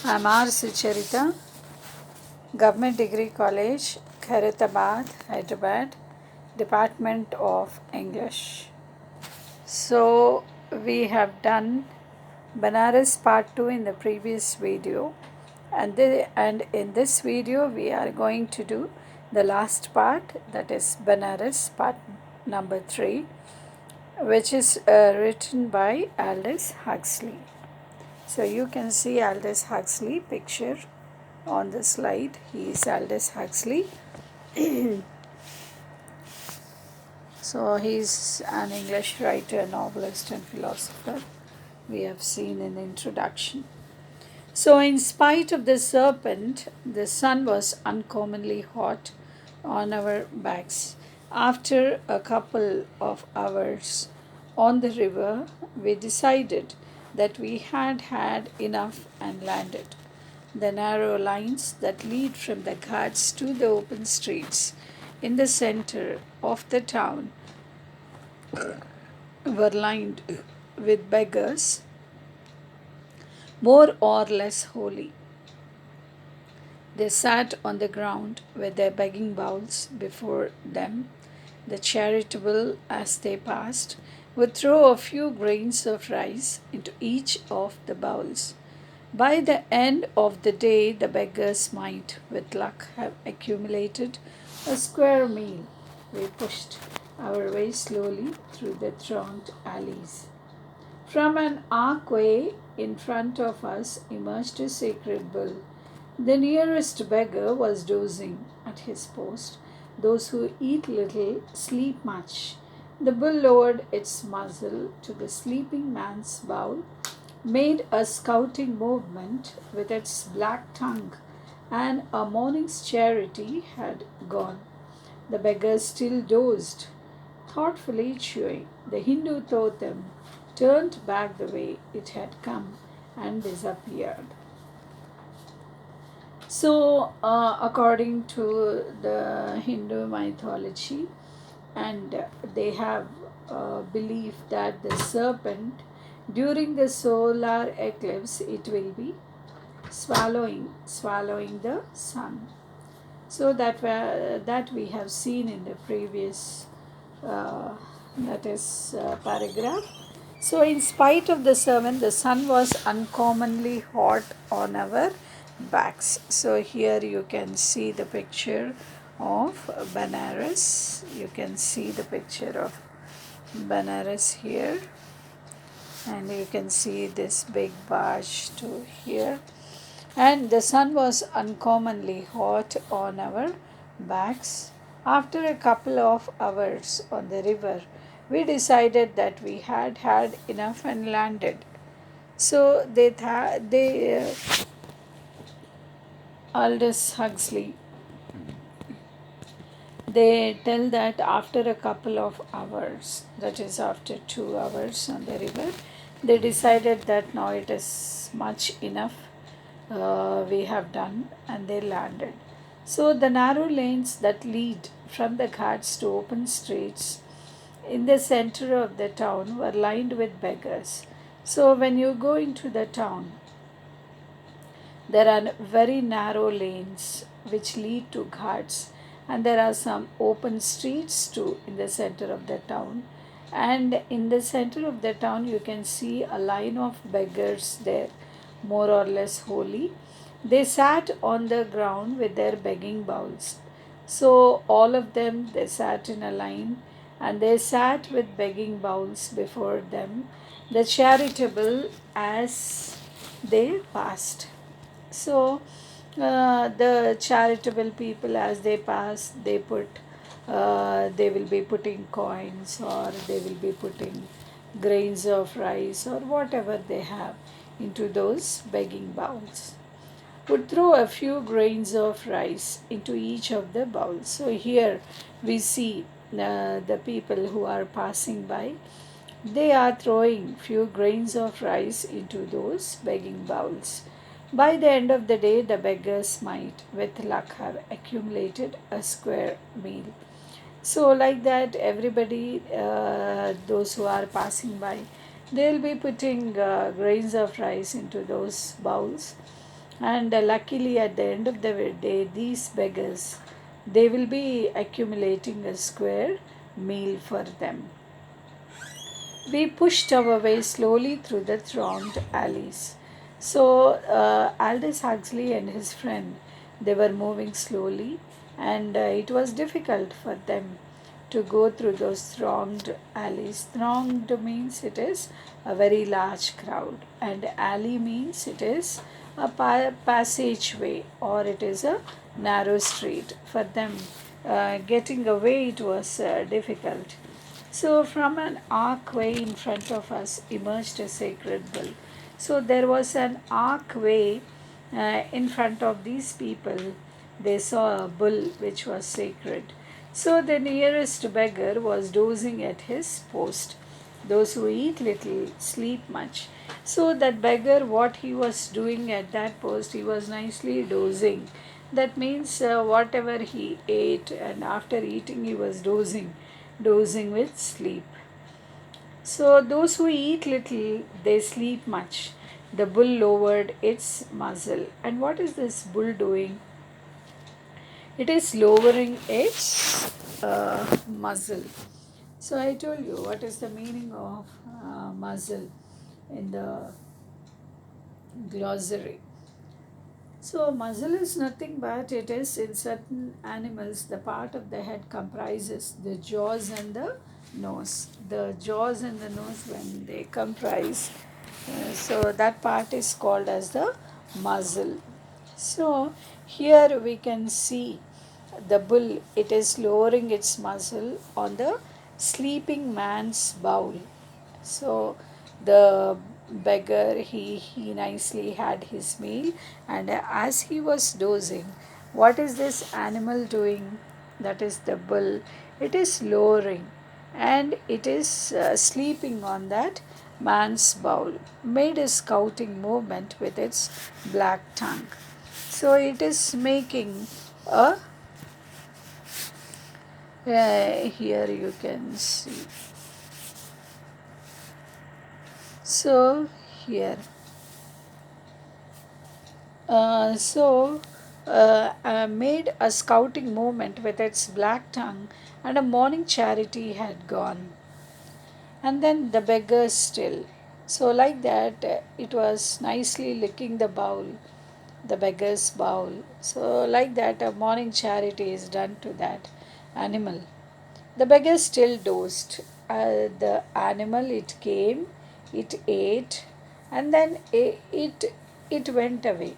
I'm R. Sucharita, Government Degree College, Khairatabad, Hyderabad, Department of English. So, we have done Benares Part 2 in the previous video, and in this video, we are going to do the last part, that is Benares Part number 3, which is written by Aldous Huxley. So you can see Aldous Huxley picture on the slide. He is Aldous Huxley. So he is an English writer, novelist, and philosopher. We have seen in the introduction. So, in spite of the serpent, the sun was uncommonly hot on our backs. After a couple of hours on the river, we decided that we had had enough and landed. The narrow lines that lead from the ghats to the open streets in the center of the town were lined with beggars, more or less holy. They sat on the ground with their begging bowls before them. The charitable, as they passed, would throw a few grains of rice into each of the bowls. By the end of the day, the beggars might, with luck, have accumulated a square meal. We pushed our way slowly through the thronged alleys. From an archway in front of us emerged a sacred bull. The nearest beggar was dozing at his post. Those who eat little sleep much. The bull lowered its muzzle to the sleeping man's bowl, made a scouting movement with its black tongue, and a morning's charity had gone. The beggar still dozed, thoughtfully chewing. The Hindu totem turned back the way it had come and disappeared. So, according to the Hindu mythology, and they have belief that the serpent during the solar eclipse it will be swallowing the sun. So that we have seen in the previous paragraph. So, in spite of the sermon, the sun was uncommonly hot on our backs. So, here you can see the picture of Benares. You can see the picture of Benares here, and you can see this big barge to here. And the sun was uncommonly hot on our backs. After a couple of hours on the river, we decided that we had had enough and landed. So Aldous Huxley, they tell that after a couple of hours, that is after 2 hours on the river, they decided that now it is much enough. We have done, and they landed. So the narrow lanes that lead from the ghats to open streets in the center of the town were lined with beggars. So when you go into the town, there are very narrow lanes which lead to ghats, and there are some open streets too in the center of the town. And in the center of the town, you can see a line of beggars there, more or less holy. They sat on the ground with their begging bowls. So, all of them, they sat in a line, and they sat with begging bowls before them, the charitable as they passed. So, the charitable people, as they pass, they will be putting coins, or they will be putting grains of rice or whatever they have into those begging bowls. Would throw a few grains of rice into each of the bowls. So here we see the people who are passing by, they are throwing few grains of rice into those begging bowls. By the end of the day, the beggars might, with luck, have accumulated a square meal. So, like that, everybody, those who are passing by, they'll be putting grains of rice into those bowls, And luckily, at the end of the day, these beggars, they will be accumulating a square meal for them. We pushed our way slowly through the thronged alleys. So Aldous Huxley and his friend, they were moving slowly, and it was difficult for them to go through those thronged alleys. Thronged means it is a very large crowd, and alley means it is a passageway, or it is a narrow street. For them, getting away, it was difficult. So, from an archway in front of us emerged a sacred bull. So, there was an archway in front of these people. They saw a bull which was sacred. So, the nearest beggar was dozing at his post. Those who eat little sleep much. So, that beggar, what he was doing at that post, he was nicely dozing. That means whatever he ate, and after eating, he was dozing with sleep. So, those who eat little, they sleep much. The bull lowered its muzzle. And what is this bull doing? It is lowering its muzzle. So, I told you what is the meaning of muzzle in the glossary. So, muzzle is nothing but it is in certain animals the part of the head comprises the jaws and the nose. The jaws and the nose, when they comprise, so that part is called as the muzzle. So, here we can see the bull, it is lowering its muzzle on the sleeping man's bowl. So the beggar, he nicely had his meal, and as he was dozing, what is this animal doing? That is the bull. It is lowering, and it is sleeping on that man's bowl, made a scouting movement with its black tongue. So it is making a here you can see. So here, made a scouting movement with its black tongue, and a morning charity had gone. And then the beggar still. So, like that, it was nicely licking the bowl, the beggar's bowl. So, like that, a morning charity is done to that animal. The beggar still dozed. The animal, it came, it ate, and then it went away.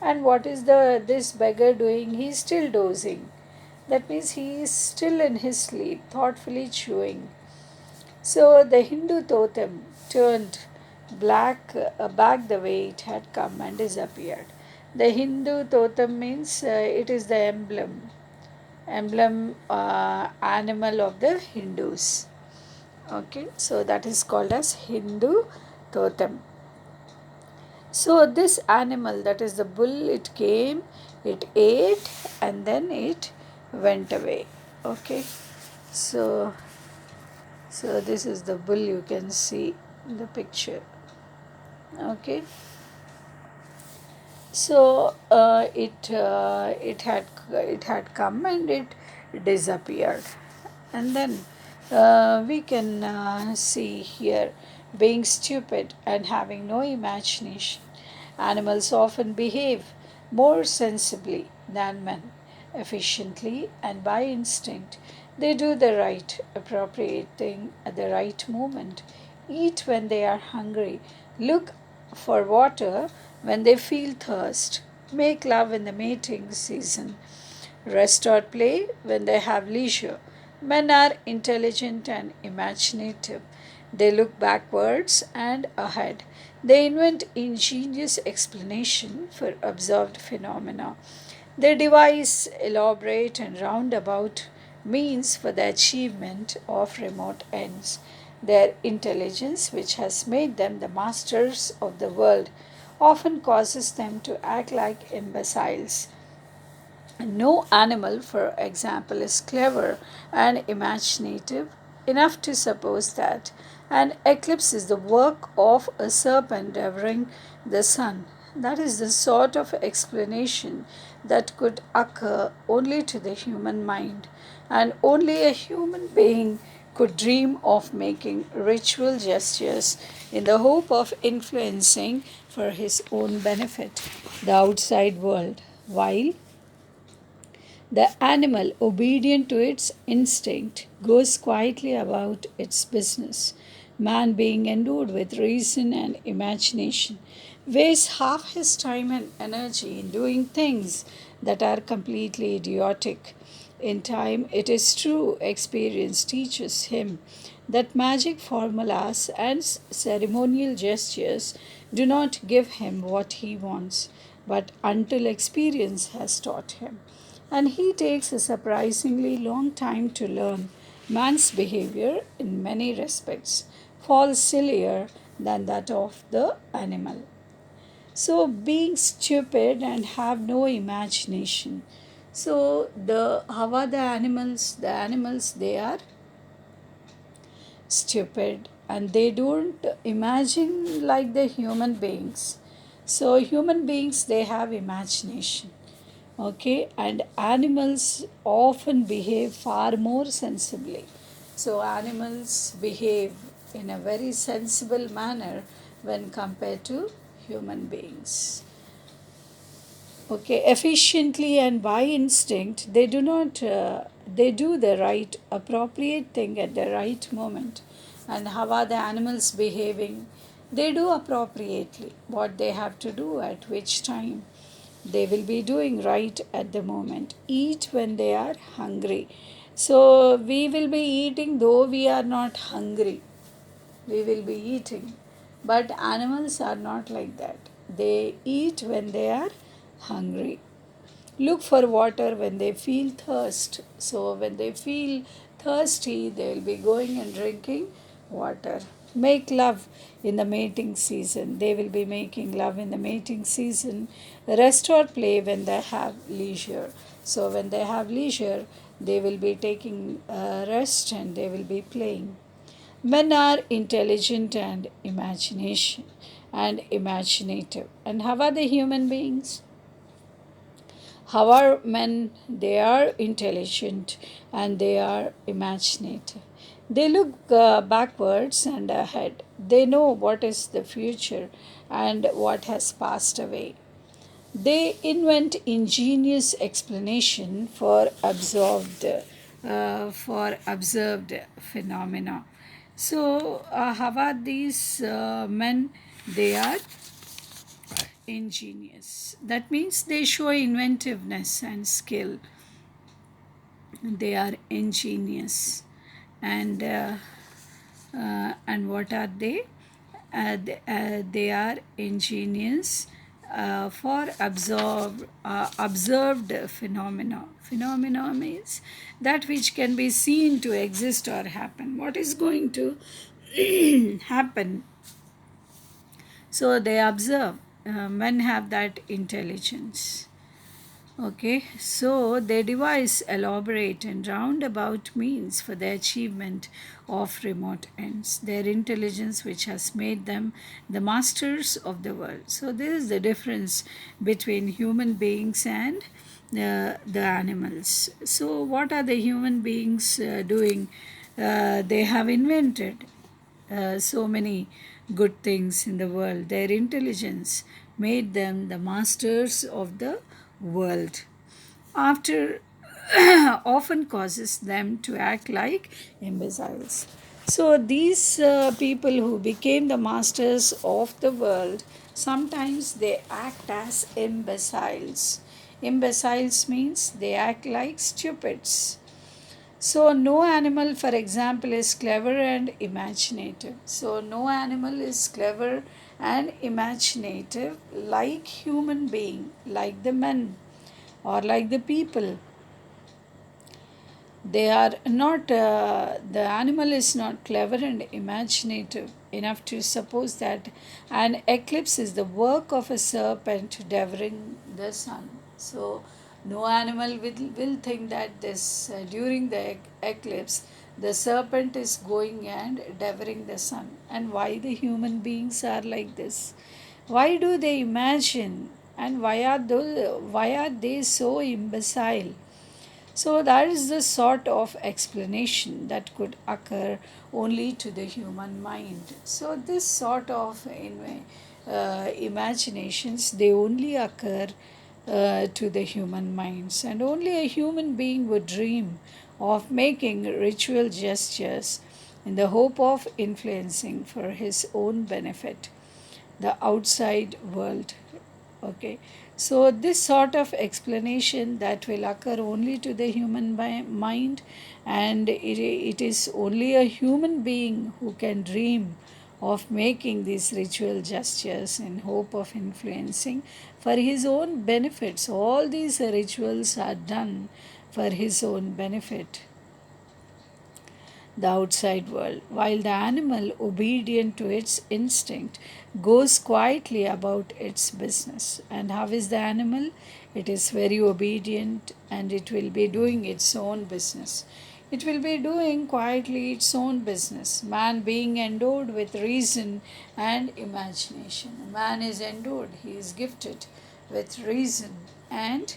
And what is the this beggar doing? He is still dozing. That means he is still in his sleep, thoughtfully chewing. So the Hindu totem turned back the way it had come and disappeared. The Hindu totem means it is the emblem animal of the Hindus. Okay, so that is called as Hindu totem. So this animal, that is the bull, it came, it ate, and then it went away. Okay, so this is the bull, you can see in the picture. Okay, so it had come and it disappeared, and then we can see here, being stupid and having no imagination, animals often behave more sensibly than men, efficiently and by instinct. They do the right, appropriate thing at the right moment, eat when they are hungry, look for water when they feel thirst, make love in the mating season, rest or play when they have leisure. Men are intelligent and imaginative. They look backwards and ahead. They invent ingenious explanation for observed phenomena. They devise elaborate and roundabout means for the achievement of remote ends. Their intelligence, which has made them the masters of the world, often causes them to act like imbeciles. No animal, for example, is clever and imaginative enough to suppose that an eclipse is the work of a serpent devouring the sun. That is the sort of explanation that could occur only to the human mind, and only a human being could dream of making ritual gestures in the hope of influencing for his own benefit the outside world, while the animal, obedient to its instinct, goes quietly about its business. Man, being endowed with reason and imagination, wastes half his time and energy in doing things that are completely idiotic. In time, it is true, experience teaches him that magic formulas and ceremonial gestures do not give him what he wants, but until experience has taught him. And he takes a surprisingly long time to learn. Man's behavior, in many respects, falls sillier than that of the animal. So, being stupid and have no imagination. So, how are the animals? The animals, they are stupid and they don't imagine like the human beings. So, human beings, they have imagination. Okay, and animals often behave far more sensibly. So animals behave in a very sensible manner when compared to human beings. Okay, efficiently and by instinct, they do the right appropriate thing at the right moment. And how are the animals behaving? They do appropriately what they have to do at which time. They will be doing right at the moment. Eat when they are hungry. So we will be eating though we are not hungry. We will be eating. But animals are not like that. They eat when they are hungry. Look for water when they feel thirst. So when they feel thirsty, they will be going and drinking water. Make love in the mating season. They will be making love in the mating season. Rest or play when they have leisure. So when they have leisure, they will be taking rest and they will be playing. Men are intelligent and imagination and imaginative. And how are the human beings? How are men? They are intelligent and they are imaginative. They look backwards and ahead. They know what is the future and what has passed away. They invent ingenious explanation for observed phenomena. So, how are these men? They are ingenious. That means they show inventiveness and skill. They are ingenious, and what are they? They are ingenious for observed phenomena. Phenomena means that which can be seen to exist or happen. What is going to happen? So they observe. Men have that intelligence. Okay, so they devise elaborate and roundabout means for the achievement of remote ends. Their intelligence, which has made them the masters of the world. So, this is the difference between human beings and the animals. So, what are the human beings doing? They have invented so many good things in the world. Their intelligence made them the masters of the world. After often causes them to act like imbeciles. So these people who became the masters of the world, sometimes they act as imbeciles. Imbeciles means they act like stupids. So, no animal, for example, is clever and imaginative. So, no animal is clever and imaginative like human being, like the men or like the people. They are not, the animal is not clever and imaginative enough to suppose that an eclipse is the work of a serpent devouring the sun. So, no animal will think that this during the eclipse the serpent is going and devouring the sun. And why the human beings are like this? Why do they imagine, and why are they so imbecile? So that is the sort of explanation that could occur only to the human mind. So this sort of imaginations, they only occur to the human minds, and only a human being would dream of making ritual gestures in the hope of influencing for his own benefit the outside world. Okay, so this sort of explanation that will occur only to the human mind, and it is only a human being who can dream of making these ritual gestures in hope of influencing for his own benefits. All these rituals are done for his own benefit, the outside world, while the animal, obedient to its instinct, goes quietly about its business. And how is the animal? It is very obedient and it will be doing its own business. It will be doing quietly its own business. Man being endowed with reason and imagination. Man is endowed, he is gifted with reason and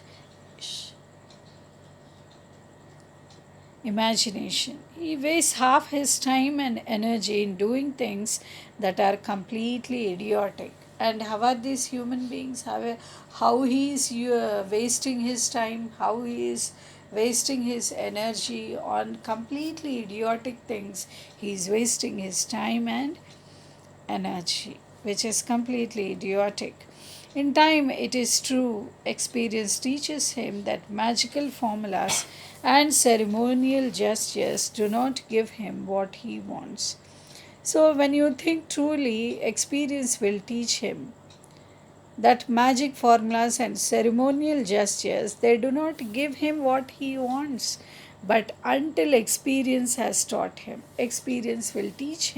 imagination. He wastes half his time and energy in doing things that are completely idiotic. And how are these human beings? How he is wasting his time, how he is wasting his energy on completely idiotic things. He is wasting his time and energy, which is completely idiotic. In time, it is true, experience teaches him that magical formulas and ceremonial gestures do not give him what he wants. So, when you think truly, experience will teach him that magic formulas and ceremonial gestures, they do not give him what he wants, but until experience has taught him, experience will teach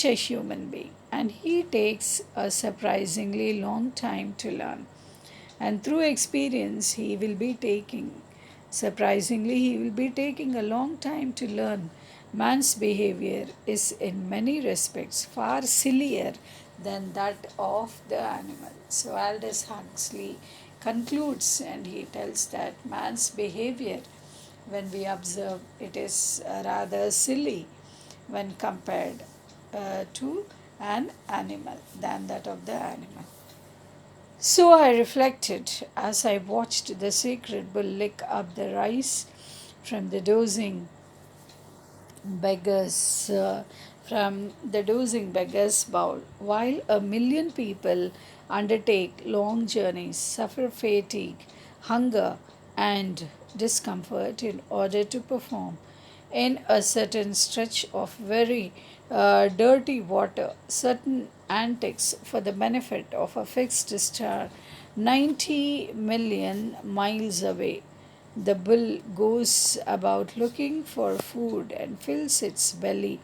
a human being, and he takes a surprisingly long time to learn. And through experience, he will be taking a long time to learn. Man's behavior is in many respects far sillier than that of the animal. So Aldous Huxley concludes and he tells that man's behavior, when we observe, it is rather silly when compared to an animal than that of the animal. So I reflected as I watched the sacred bull lick up the rice from the dozing beggars from the dozing beggars bowl, while a million people undertake long journeys, suffer fatigue, hunger, and discomfort in order to perform in a certain stretch of very dirty water certain antics for the benefit of a fixed star 90 million miles away. The bull goes about looking for food and fills its belly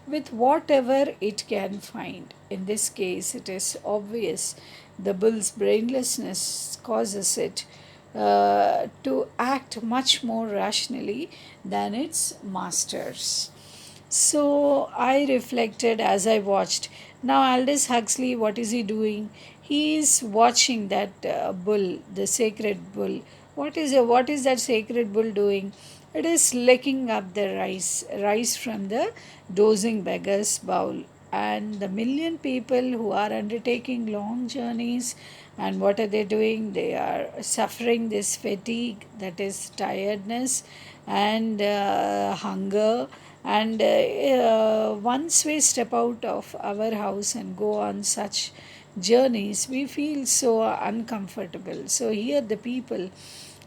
with whatever it can find. In this case, it is obvious the bull's brainlessness causes it to act much more rationally than its masters. So I reflected as I watched. Now, Aldous Huxley, what is he doing? He is watching that bull, the sacred bull. What is that sacred bull doing? It is licking up the rice from the dozing beggar's bowl. And the million people who are undertaking long journeys, and what are they doing? They are suffering this fatigue, that is tiredness and hunger. And once we step out of our house and go on such journeys, we feel so uncomfortable. So here the people,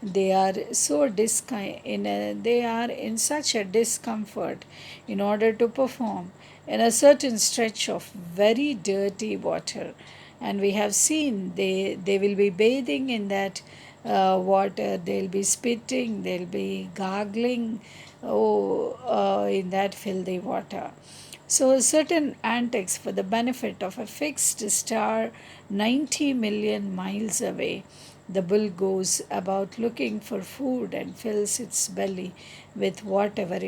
they are they are in such a discomfort in order to perform in a certain stretch of very dirty water. And we have seen they will be bathing in that water, they'll be spitting, they'll be gargling, in that filthy water. So, certain antics for the benefit of a fixed star 90 million miles away. The bull goes about looking for food and fills its belly with whatever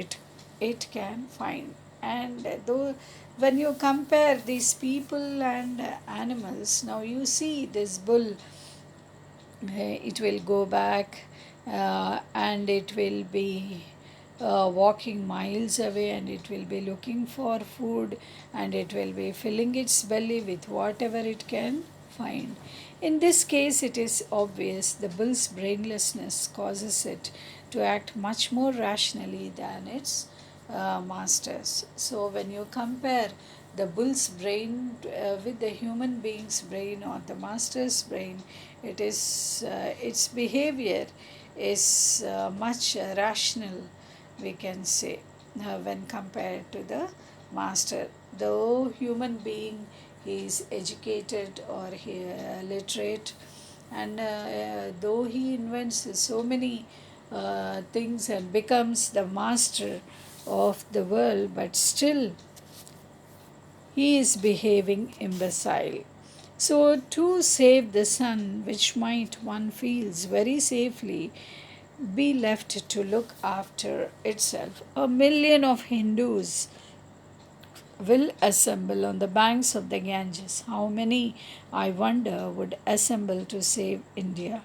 it can find. And though when you compare these people and animals, now you see this bull, it will go back and it will be walking miles away, and it will be looking for food, and it will be filling its belly with whatever it can find. In this case, it is obvious the bull's brainlessness causes it to act much more rationally than its masters. So, when you compare the bull's brain with the human being's brain or the master's brain, it is its behavior is much rational, we can say, when compared to the master. Though human being he is educated or he literate, and though he invents so many things and becomes the master of the world, but still he is behaving imbecile. So, to save the sun, which might one feels very safely be left to look after itself, a million of Hindus will assemble on the banks of the Ganges. How many, I wonder, would assemble to save India?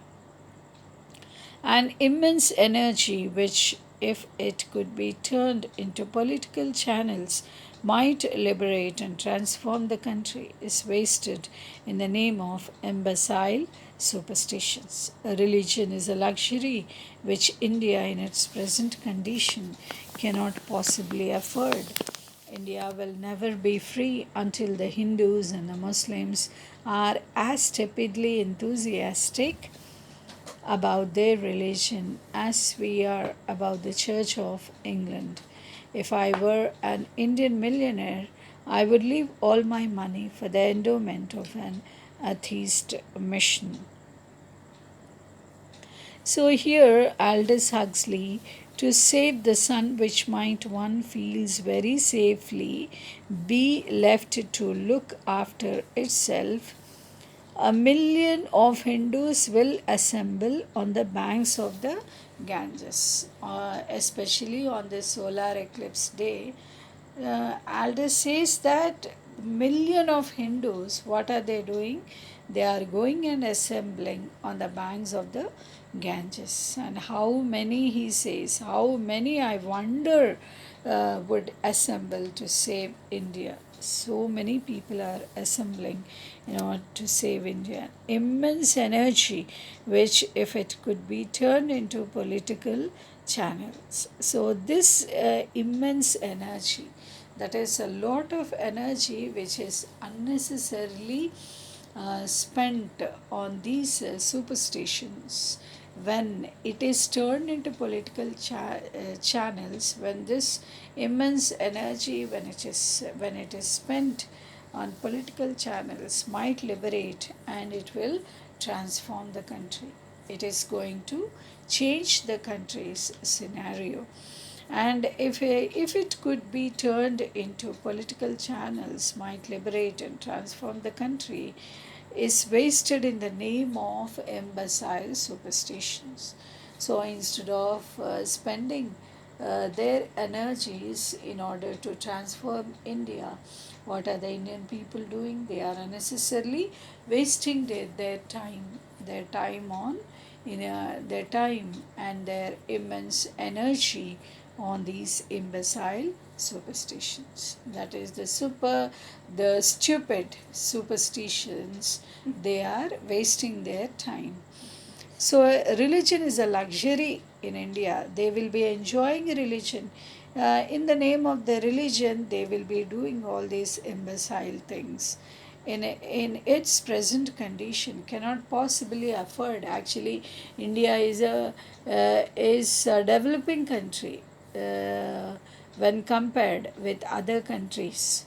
An immense energy which, if it could be turned into political channels, might liberate and transform the country, is wasted in the name of imbecile superstitions. A religion is a luxury which India, in its present condition, cannot possibly afford. India will never be free until the Hindus and the Muslims are as tepidly enthusiastic about their religion as we are about the Church of England. If I were an Indian millionaire, I would leave all my money for the endowment of an atheist mission. So here, Aldous Huxley, to save the sun which might one feels very safely be left to look after itself, a million of Hindus will assemble on the banks of the Ganges, especially on the solar eclipse day. Aldous says that million of Hindus, what are they doing? They are going and assembling on the banks of the Ganges. And how many, he says, how many, I wonder, would assemble to save India? So many people are assembling in order to save India. Immense energy, which, if it could be turned into political channels. So, this immense energy, that is a lot of energy which is unnecessarily spent on these superstitions, when it is turned into political channels, when this immense energy, when it is spent on political channels, might liberate, and it will transform the country. It is going to change the country's scenario. And if it could be turned into political channels, might liberate and transform the country, is wasted in the name of imbecile superstitions. So instead of spending their energies in order to transform India, what are the Indian people doing? They are unnecessarily wasting their time on their time and their immense energy on these imbecile superstitions. That is the stupid superstitions. They are wasting their time. So, religion is a luxury in India. They will be enjoying religion. In the name of the religion, they will be doing all these imbecile things. In its present condition, cannot possibly afford. Actually, India is a developing country when compared with other countries.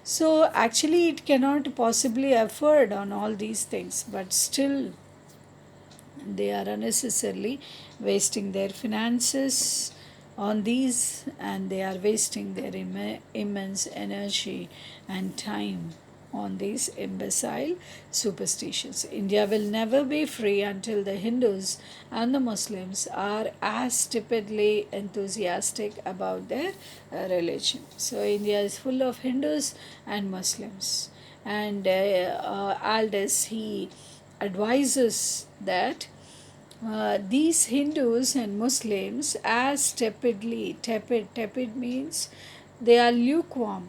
So, actually, it cannot possibly afford on all these things, but still they are unnecessarily wasting their finances on these, and they are wasting their immense energy and time on these imbecile superstitions. India will never be free until the Hindus and the Muslims are as stupidly enthusiastic about their religion. So, India is full of Hindus and Muslims. And Aldous, he advises that these Hindus and Muslims as tepid means they are lukewarm,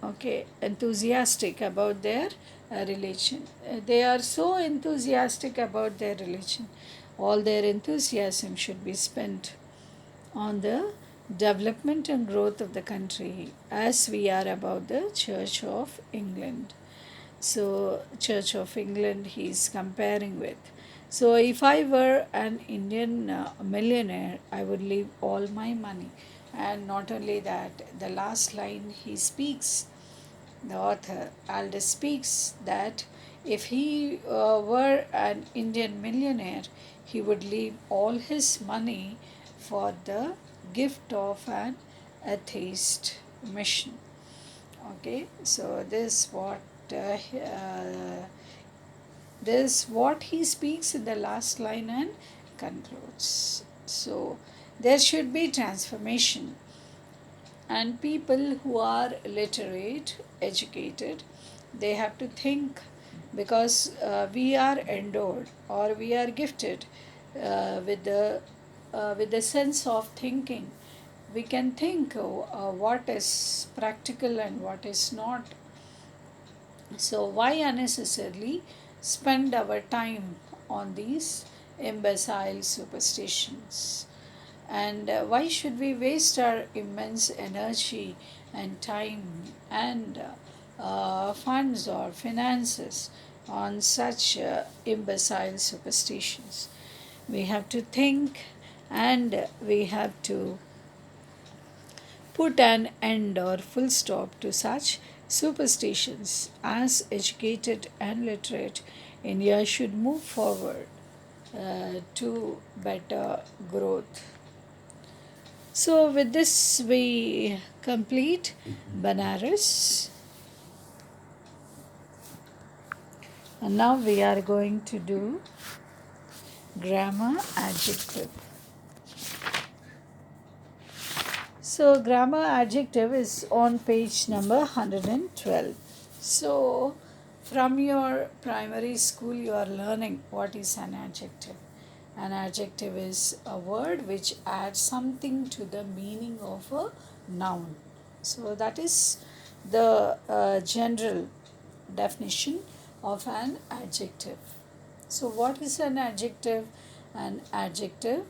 okay, enthusiastic about their religion. They are so enthusiastic about their religion. All their enthusiasm should be spent on the development and growth of the country as we are about the Church of England. So, Church of England he is comparing with. So, if I were an Indian millionaire, I would leave all my money. And not only that, the last line he speaks, the author Aldous speaks that if he were an Indian millionaire, he would leave all his money for the gift of an atheist mission. Okay, so this what he speaks in the last line and concludes. So there should be transformation, and people who are literate, educated, they have to think, because we are endowed or we are gifted with the sense of thinking. We can think what is practical and what is not. So, why unnecessarily spend our time on these imbecile superstitions? And why should we waste our immense energy and time and funds or finances on such imbecile superstitions? We have to think, and we have to put an end or full stop to such superstitions. As educated and literate, India should move forward to better growth. So, with this, we complete Benares. And now we are going to do grammar adjective. So, grammar adjective is on page number 112. So, from your primary school, you are learning what is an adjective. An adjective is a word which adds something to the meaning of a noun. So, that is the general definition of an adjective. So, what is an adjective? An adjective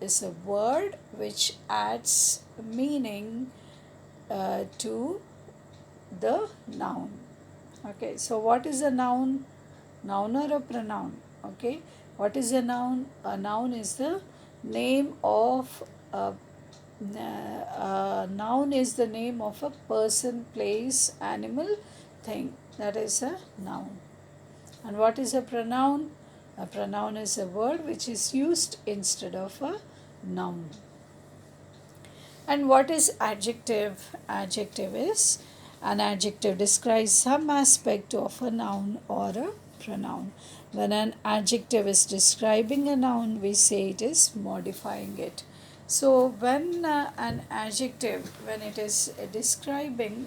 is a word which adds meaning to the noun. Okay, so what is a noun? Noun or a pronoun? Okay, what is a noun? A noun is the name of a noun is the name of a person, place, animal, thing. That is a noun. And what is a pronoun? A pronoun is a word which is used instead of a noun. And what is adjective? Adjective is an adjective describes some aspect of a noun or a pronoun. When an adjective is describing a noun, we say it is modifying it. So when an adjective, when it is describing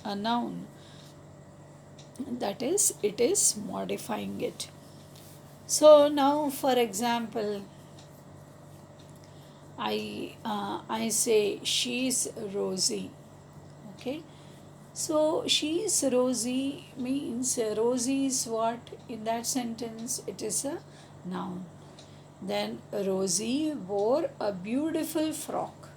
a noun, that is, it is modifying it. So now, for example, I say she's rosy. Okay, so she's rosy means rosy is what in that sentence? It is a noun. Then Rosie wore a beautiful frock.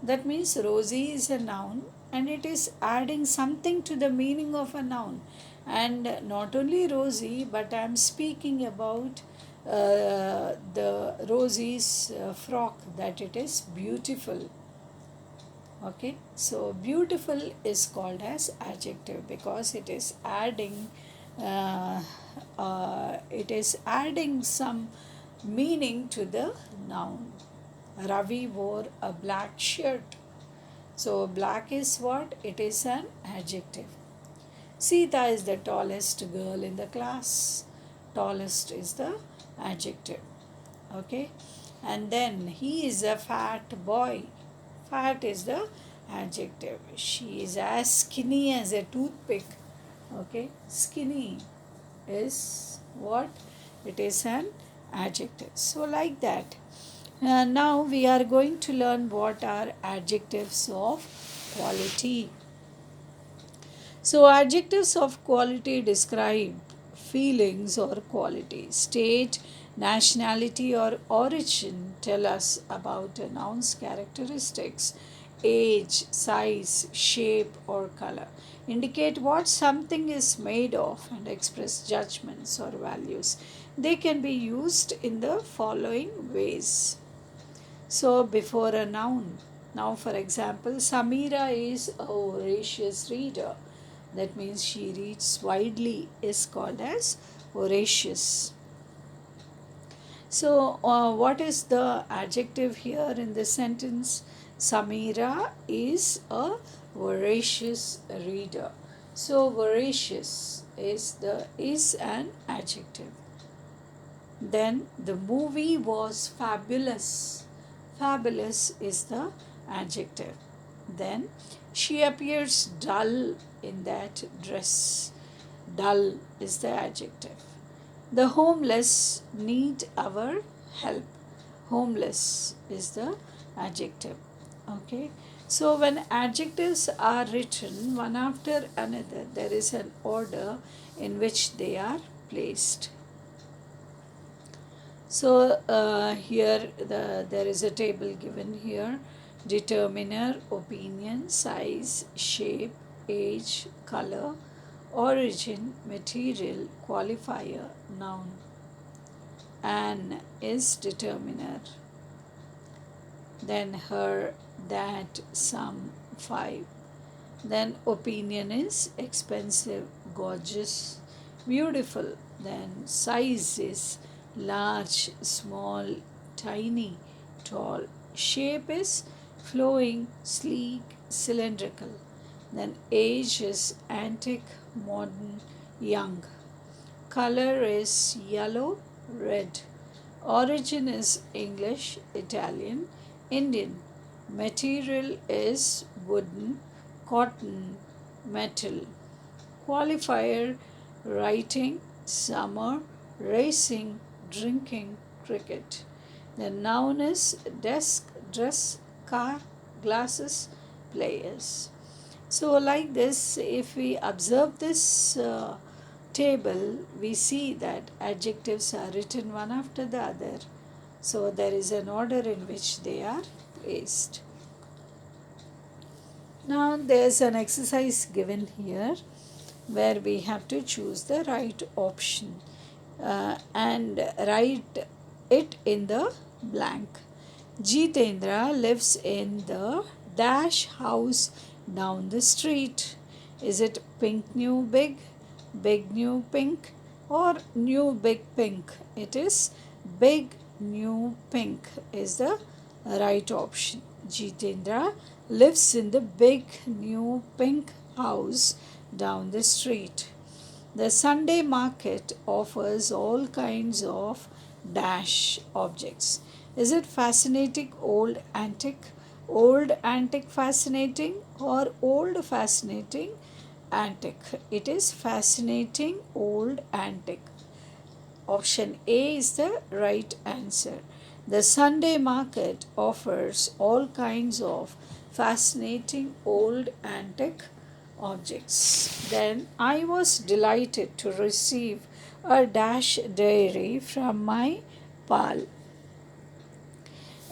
That means Rosie is a noun and it is adding something to the meaning of a noun. And not only Rosie, but I am speaking about the Rosie's frock, that it is beautiful. Okay, so beautiful is called as adjective because it is uh, adding some meaning to the noun. Ravi wore a black shirt. So black is what? It is an adjective. Sita is the tallest girl in the class. Tallest is the adjective. Okay. And then he is a fat boy. Fat is the adjective. She is as skinny as a toothpick. Okay. Skinny is what? It is an adjective. So, like that. Now we are going to learn what are adjectives of quality. So, adjectives of quality describe feelings or qualities. State, nationality, or origin tell us about a noun's characteristics. Age, size, shape, or color indicate what something is made of and express judgments or values. They can be used in the following ways. So, before a noun, now for example, Samira is a voracious reader. That means she reads widely, is called as voracious. So, what is the adjective here in this sentence? Samira is a voracious reader. So, voracious is an adjective. Then the movie was fabulous. Fabulous is the adjective. Then she appears dull in that dress. Dull is the adjective. The homeless need our help. Homeless is the adjective. Okay. So when adjectives are written one after another, there is an order in which they are placed. So there is a table given here: determiner, opinion, size, shape, age, color, origin, material, qualifier, noun. An is determiner. Then her, that, some, five. Then opinion is expensive, gorgeous, beautiful. Then size is large, small, tiny, tall. Shape is flowing, sleek, cylindrical. Then age is antique, modern, young. Color is yellow, red. Origin is English, Italian, Indian. Material is wooden, cotton, metal. Qualifier: writing, summer, racing, drinking, cricket. The noun is desk, dress, car, glasses, players. So, like this, if we observe this table, we see that adjectives are written one after the other. So, there is an order in which they are placed. Now, there's an exercise given here where we have to choose the right option and write it in the blank. Jitendra lives in the dash house down the street. Is it pink new big, big new pink, or new big pink? It is big new pink is the right option. Jitendra lives in the big new pink house down the street. The Sunday market offers all kinds of dash objects. Is it fascinating old antique fascinating, or old fascinating antique? It is fascinating old antique. Option A is the right answer. The Sunday market offers all kinds of fascinating old antique objects. Then I was delighted to receive a dash diary from my pal.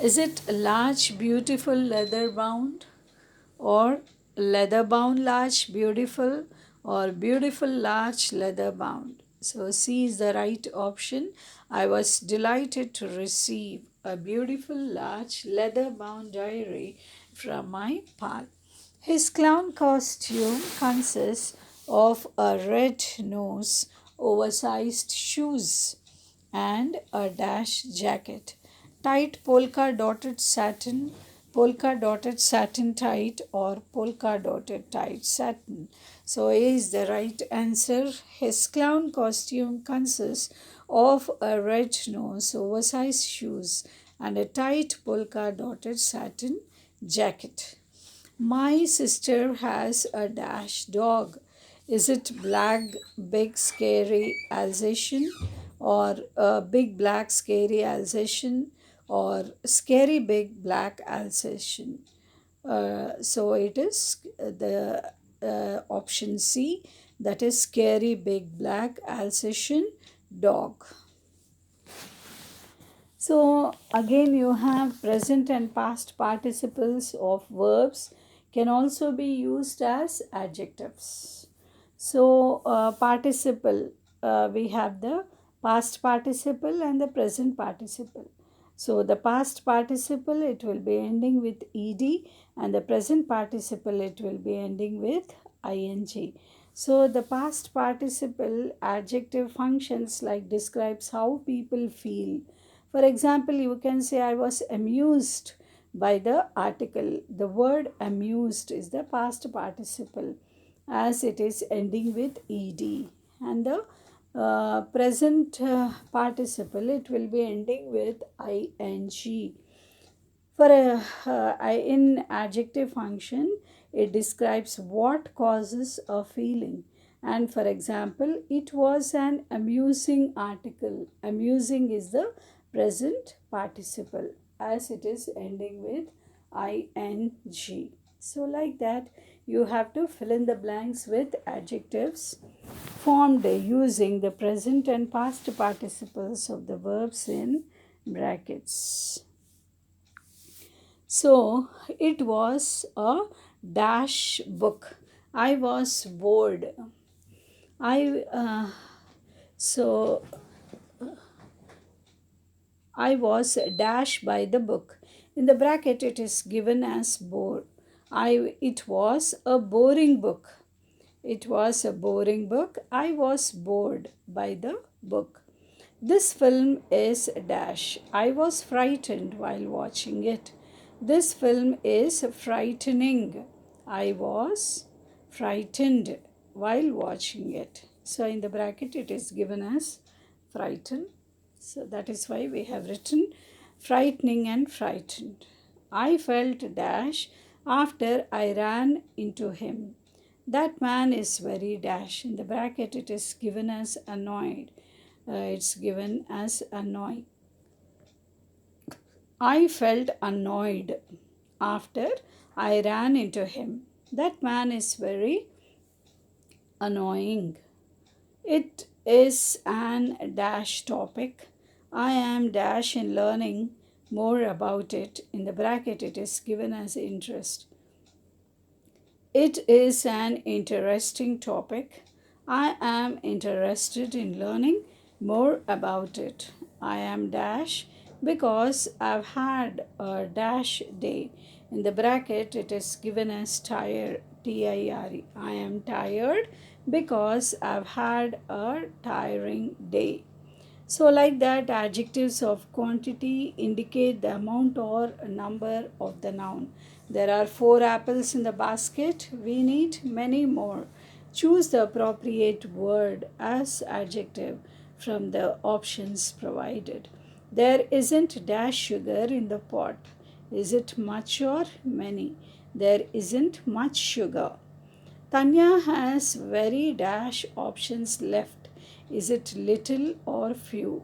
Is it large, beautiful, leather bound, or leather bound, large, beautiful, or beautiful, large, leather bound? So, C is the right option. I was delighted to receive a beautiful, large, leather bound diary from my pal. His clown costume consists of a red nose, oversized shoes, and a dash jacket. Tight polka dotted satin polka dotted satin tight or polka dotted tight satin. So A is the right answer. His clown costume consists of a red nose, oversized shoes, and a tight polka dotted satin jacket. My sister has a dash dog. Is it black, big, scary Alsatian, or a big, black, scary Alsatian, or scary, big, black Alsatian? So it is the option C, that is scary, big, black Alsatian dog. So again you have present and past participles of verbs can also be used as adjectives. So participle, we have the past participle and the present participle. So the past participle, it will be ending with ed, and the present participle, it will be ending with ing. So the past participle adjective functions like describes how people feel. For example, you can say I was amused by the article. The word amused is the past participle as it is ending with ed, and the present participle, it will be ending with ing. For in adjective function, it describes what causes a feeling. And for example, it was an amusing article. Amusing is the present participle as it is ending with ing. So, like that, you have to fill in the blanks with adjectives formed using the present and past participles of the verbs in brackets. So it was a dash book. I was bored. I so I was dash by the book. In the bracket, it is given as bore. It was a boring book. It was a boring book. I was bored by the book. This film is dash. I was frightened while watching it. This film is frightening. I was frightened while watching it. So in the bracket it is given as frightened. So that is why we have written frightening and frightened. I felt dash after I ran into him. That man is very dash. In the bracket it is given as annoyed. It's given as annoyed. I felt annoyed after I ran into him. That man is very annoying. It is an dash topic. I am dash in learning more about it. In the bracket, it is given as interest. It is an interesting topic. I am interested in learning more about it. I am dash because I've had a dash day. In the bracket, it is given as tired, T-I-R-E. I am tired because I've had a tiring day. So, like that, adjectives of quantity indicate the amount or number of the noun. There are 4 apples in the basket. We need many more. Choose the appropriate word as adjective from the options provided. There isn't dash sugar in the pot. Is it much or many? There isn't much sugar. Tanya has very dash options left. Is it little or few?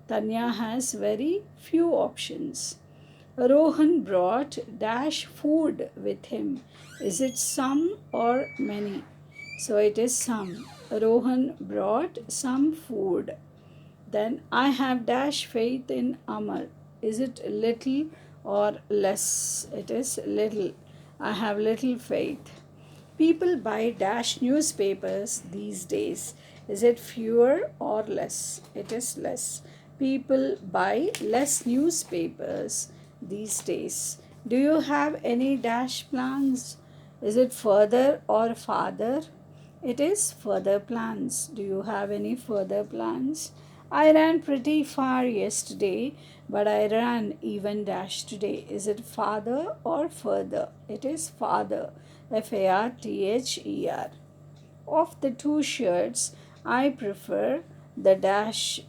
Tanya has very few options. Rohan brought dash food with him. Is it some or many? So it is some. Rohan brought some food. Then I have dash faith in Amar. Is it little or less? It is little. I have little faith. People buy dash newspapers these days. Is it fewer or less? It is less. People buy less newspapers these days. Do you have any dash plans? Is it further or farther? It is further plans. Do you have any further plans? I ran pretty far yesterday, but I ran even dash today. Is it father or further? It is father. Father. Of the two shirts, I prefer the dash.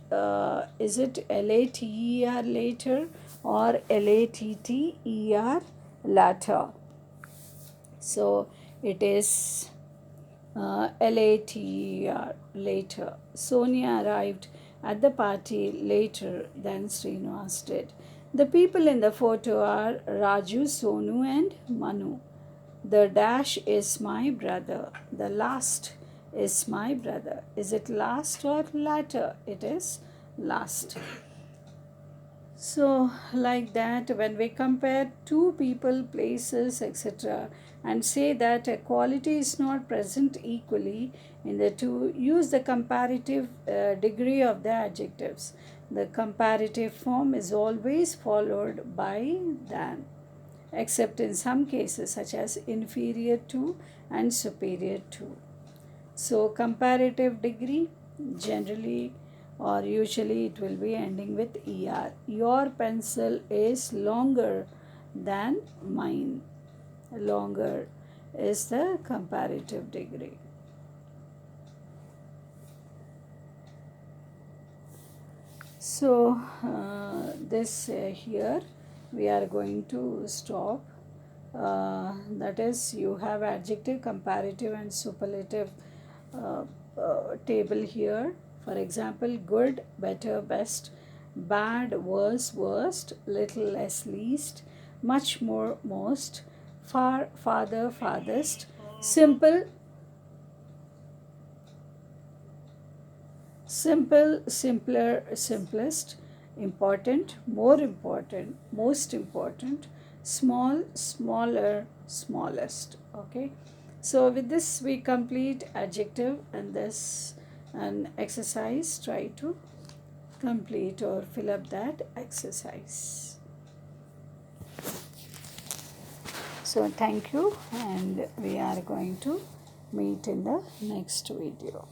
Is it later later or latter latter? So it is later later. Sonia arrived at the party later than Srinivas did. The people in the photo are Raju, Sonu, and Manu. The dash is my brother. The last is my brother. Is it last or latter? It is last. So, like that, when we compare two people, places, etc., and say that a quality is not present equally in the two, use the comparative degree of the adjectives. The comparative form is always followed by than, except in some cases such as inferior to and superior to. So, comparative degree generally or usually it will be ending with er. Your pencil is longer than mine. Longer is the comparative degree. So, this here we are going to stop. That is, you have adjective, comparative, and superlative table here. For example, good, better, best, bad, worse, worst, little, less, least, much more, most, far, farther, farthest, simple, simple, simpler, simplest, important, more important, most important, small, smaller, smallest. Okay. So with this we complete adjective and this an exercise. Try to complete or fill up that exercise. So thank you and we are going to meet in the next video.